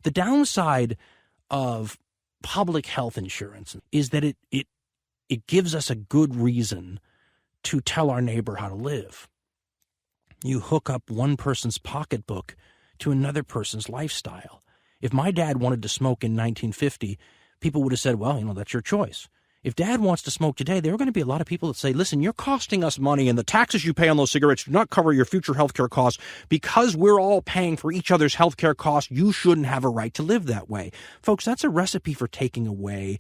The downside of public health insurance is that it gives us a good reason to tell our neighbor how to live. You hook up one person's pocketbook to another person's lifestyle. If my dad wanted to smoke in 1950, people would have said, well, that's your choice. If Dad wants to smoke today, there are going to be a lot of people that say, listen, you're costing us money, and the taxes you pay on those cigarettes do not cover your future healthcare costs. Because we're all paying for each other's healthcare costs, you shouldn't have a right to live that way. Folks, that's a recipe for taking away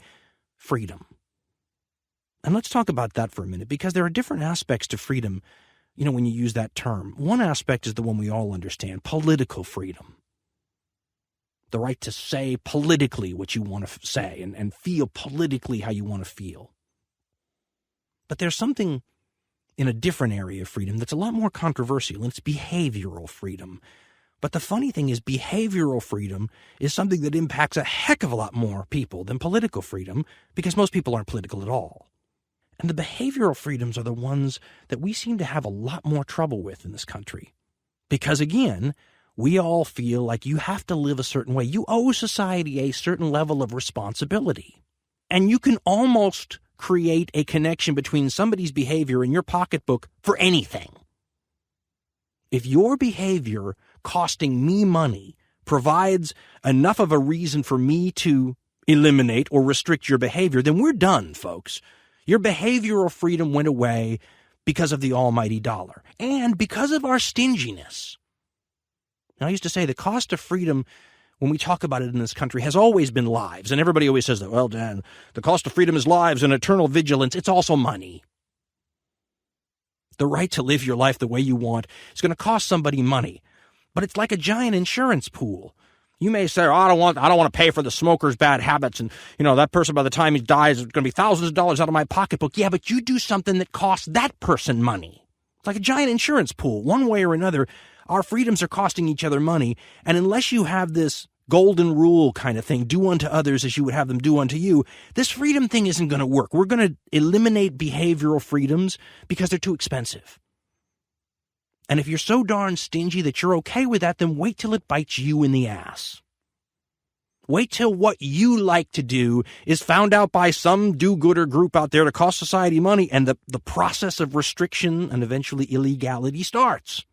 freedom. And let's talk about that for a minute, because there are different aspects to freedom, when you use that term. One aspect is the one we all understand, political freedom. The right to say politically what you want to say and feel politically how you want to feel. But there's something in a different area of freedom that's a lot more controversial, and it's behavioral freedom. But the funny thing is, behavioral freedom is something that impacts a heck of a lot more people than political freedom, because most people aren't political at all. And the behavioral freedoms are the ones that we seem to have a lot more trouble with in this country. Because again, we all feel like you have to live a certain way. You owe society a certain level of responsibility. And you can almost create a connection between somebody's behavior and your pocketbook for anything. If your behavior costing me money provides enough of a reason for me to eliminate or restrict your behavior, then we're done, folks. Your behavioral freedom went away because of the almighty dollar and because of our stinginess. Now, I used to say the cost of freedom, when we talk about it in this country, has always been lives. And everybody always says that, well, Dan, the cost of freedom is lives and eternal vigilance. It's also money. The right to live your life the way you want is going to cost somebody money. But it's like a giant insurance pool. You may say, I don't want to pay for the smoker's bad habits. And, that person, by the time he dies, is going to be thousands of dollars out of my pocketbook. Yeah, but you do something that costs that person money. It's like a giant insurance pool. One way or another, our freedoms are costing each other money. And unless you have this golden rule kind of thing, do unto others as you would have them do unto you, this freedom thing isn't going to work. We're going to eliminate behavioral freedoms because they're too expensive. And if you're so darn stingy that you're okay with that, then wait till it bites you in the ass. Wait till what you like to do is found out by some do-gooder group out there to cost society money, and the process of restriction and eventually illegality starts.